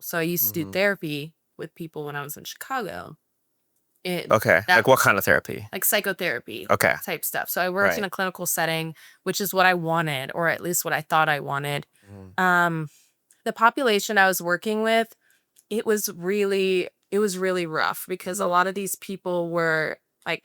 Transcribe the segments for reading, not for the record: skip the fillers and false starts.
So I used to do Mhm. therapy with people when I was in Chicago. Okay. That Like what kind of therapy? like psychotherapy Okay. type stuff. So I worked in Right. a clinical setting, which is what I wanted, or at least what I thought I wanted. Mhm. Um, the population I was working with, it was really rough because a lot of these people were like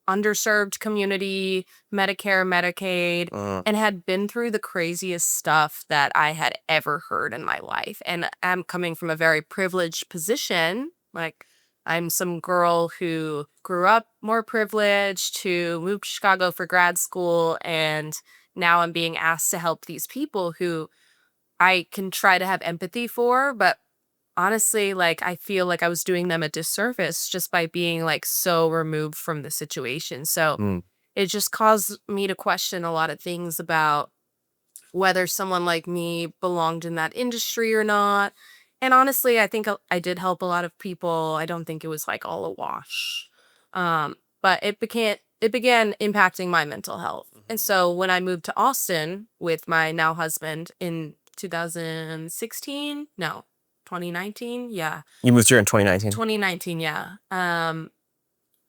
underserved community, Medicare, Medicaid, Uh, and had been through the craziest stuff that I had ever heard in my life. And I'm coming from a very privileged position. Like, I'm some girl who grew up more privileged, who moved to Chicago for grad school, and now I'm being asked to help these people who I can try to have empathy for, but honestly, like, I feel like I was doing them a disservice just by being, like, so removed from the situation. So mm, it just caused me to question a lot of things about whether someone like me belonged in that industry or not. And honestly, I think I did help a lot of people. I don't think it was like all a wash. But it began impacting my mental health. And mhm. so when I moved to Austin with my now husband in 2016, no, 2019, yeah, You moved here in 2019. 2019, yeah.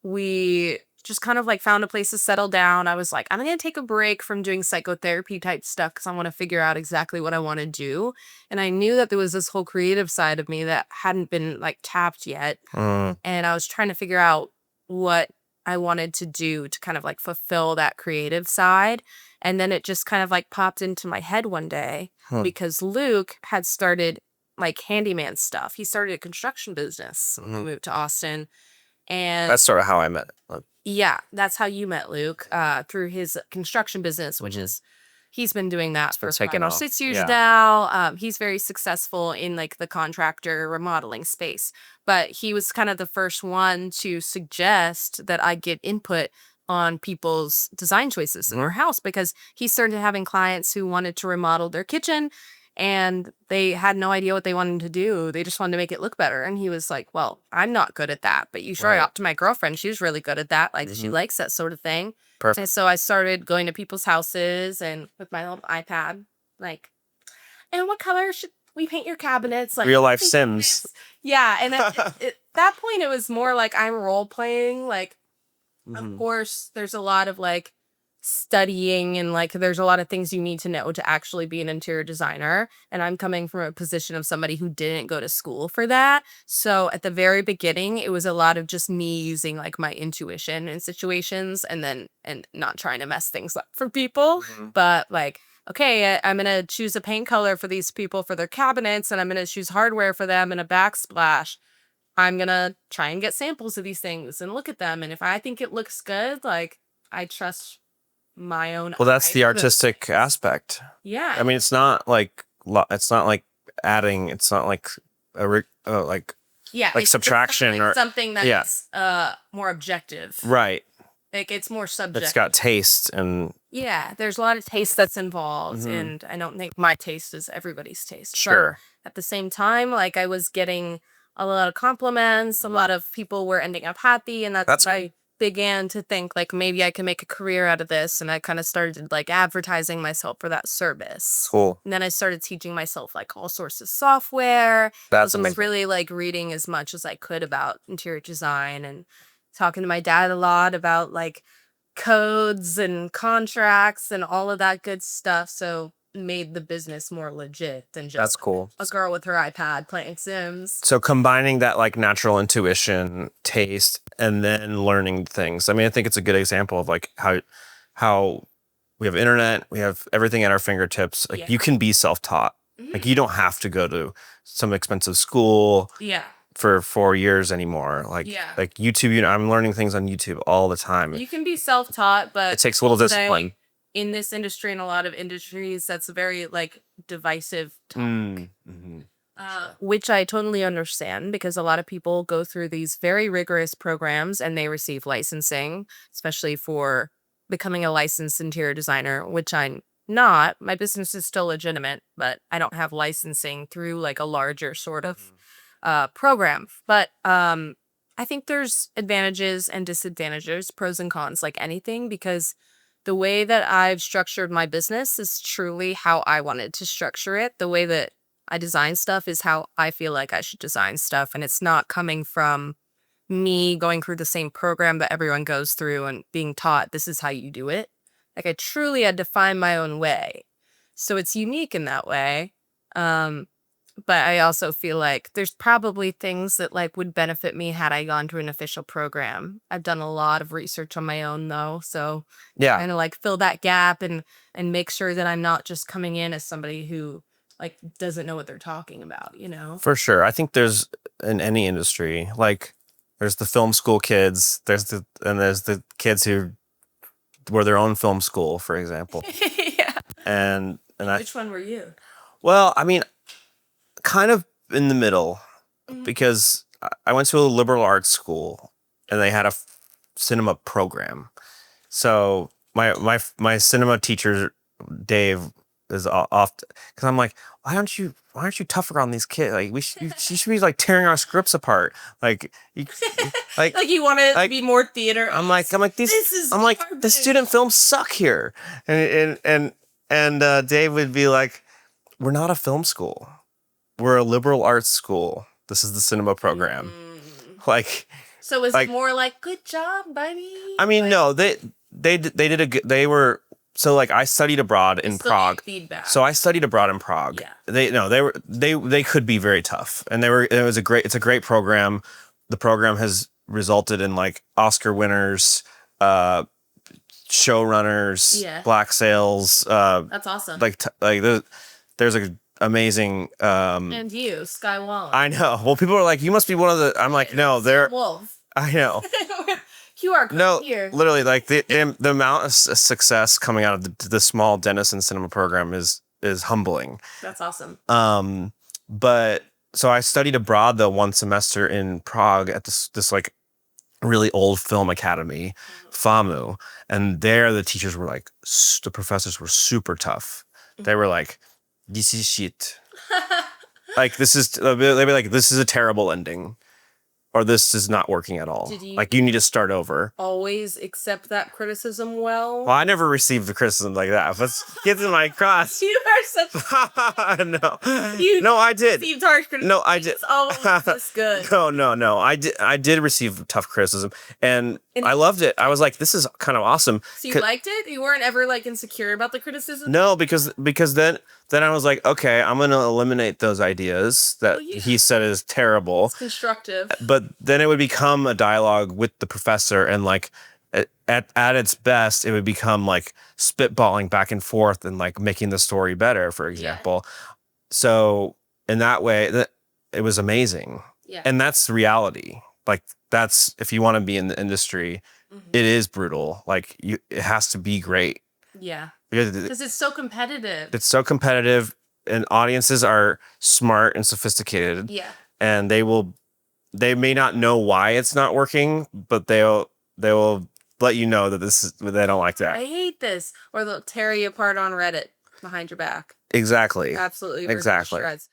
We just kind of like found a place to settle down. I was like, I'm going to take a break from doing psychotherapy type stuff because I want to figure out exactly what I want to do. And I knew that there was this whole creative side of me that hadn't been like tapped yet. Mm, And I was trying to figure out what I wanted to do to kind of like fulfill that creative side. And then it just kind of like popped into my head one day hmm, because Luke had started like handyman stuff. He started a construction business when we mhm. moved to Austin. And That's sort of how I met. yeah, that's how you met Luke, through his construction business, which Mhm. is he's been doing that It's been for 5 taken or off. 6 years Yeah. now. He's very successful in like the contractor remodeling space, but he was kind of the first one to suggest that I get input on people's design choices in Mhm. their house because he started having clients who wanted to remodel their kitchen and they had no idea what they wanted to do. They just wanted to make it look better. And he was like, well, I'm not good at that, but you should Right. talk to my girlfriend. She's really good at that. Like, she Mhm. likes that sort of thing. And Perfect. so I started going to people's houses and with my little iPad, like, and what color should we paint your cabinets? Like, Real what life do you think Sims. this? Yeah. And at that point, it was more like I'm role playing. Like, of Mhm. course, there's a lot of like studying and like there's a lot of things you need to know to actually be an interior designer. And I'm coming from a position of somebody who didn't go to school for that. So at the very beginning, it was a lot of just me using like my intuition in situations and not trying to mess things up for people. Mhm. But like, okay, I'm going to choose a paint color for these people for their cabinets and I'm going to choose hardware for them and a backsplash. I'm gonna try and get samples of these things and look at them. And if I think it looks good, like I trust my own Well, that's eye the for those artistic things. aspect. Yeah. I mean, it's not like it's not like adding. It's not like like Yeah. like It's not subtraction like or something yeah. that's more objective. Right. Like it's more It's subjective. got taste and Yeah, there's a lot of taste that's involved, Mhm. and I don't think my taste is everybody's taste. But Sure. at the same time, like I was getting a lot of compliments, a lot of people were ending up happy, and that's That's when I began to think like maybe I can make a career out of this, and I kind of started like advertising myself for that service. cool. And then I started teaching myself like all sorts of software. I That's was amazing. really like reading as much as I could about interior design and talking to my dad a lot about like codes and contracts and all of that good stuff. So made the business more legit than That's just cool. a girl with her iPad playing Sims. So combining that like natural intuition, taste, and then learning things. I mean, I think it's a good example of like how we have internet, we have everything at our fingertips. Like Yeah. you can be self-taught. Like Mhm. you don't have to go to some expensive school Yeah. for 4 years anymore. Yeah. Like YouTube, I'm learning things on YouTube all the time. You can be self-taught, but It takes a little people say discipline. in this industry and a lot of industries, that's a very like divisive topic. Mhm. Which I totally understand because a lot of people go through these very rigorous programs and they receive licensing, especially for becoming a licensed interior designer, which I'm not. My business is still legitimate, but I don't have licensing through like a larger sort of program. But I think there's advantages and disadvantages, pros and cons, like anything, because the way that I've structured my business is truly how I wanted to structure it. The way that I design stuff is how I feel like I should design stuff. And it's not coming from me going through the same program that everyone goes through and being taught this is how you do it. Like I truly had to find my own way. So it's unique in that way. But I also feel like there's probably things that like would benefit me had I gone to an official program. I've done a lot of research on my own though, so Yeah, kind of like fill that gap and make sure that I'm not just coming in as somebody who like doesn't know what they're talking about, you know? for sure. I think there's in any industry, like there's the film school kids, there's the kids who were their own film school, for example. Yeah. And I Which one were you? well, I mean, kind of in the middle Mhm. because I went to a liberal arts school and they had a cinema program. So my cinema teacher Dave is off because I'm like, why aren't you tougher on these kids? Like you should be like tearing our scripts apart. Like you, like Like you want it to like be more theater. I'm like these This is I'm like the garbage. student films suck here, and Dave would be like, we're not a film school, we're a liberal arts school. This is the cinema program. Like, So is like- it more like good job, buddy? I mean, Like, no, they did a good. They were so like I studied abroad in still Prague. feedback. So I studied abroad in Prague. Yeah. They could be very tough, and it's a great program. The program has resulted in like Oscar winners, showrunners, Yeah. black sails, That's awesome. there's a amazing. And you, Sky Wallen. I know. Well, people are like, you must be one of the. I'm like, no, they're. Wolf. I know. You are No, here. literally, like the amount of success coming out of the small Denison Cinema program is humbling. That's awesome. But so I studied abroad though one semester in Prague at this like really old film academy, FAMU, and there the teachers were like, the professors were super tough. They were like, this is shit. Like they'd be like, this is a terrible ending. Or this is not working at all. Did you- Like you need to start over. Always accept that criticism well. Well, I never received the criticism like that. Let's get to my cross. You are such No, You no, I did. received harsh criticism. No, I did. It's always this good. No. I did receive tough criticism, and And- I loved it. I was like, this is kind of awesome. So you liked it? You weren't ever like insecure about the criticism? No, because then I was like, okay, I'm gonna eliminate those ideas that Well, yeah. he said is terrible. It's constructive. But then it would become a dialogue with the professor, and like at its best, it would become like spitballing back and forth and like making the story better, for example. So in that way, it was amazing, Yeah. and that's reality. Like that's if you want to be in the industry, Mhm. it is brutal. Like it has to be great. Yeah. Because Because it's so competitive. it's so competitive, and audiences are smart and sophisticated, Yeah. and they may not know why it's not working, but they will let you know that they don't like that. I hate this. Or they'll tear you apart on Reddit behind your back. Exactly. Absolutely. rip you to Exactly. shreds.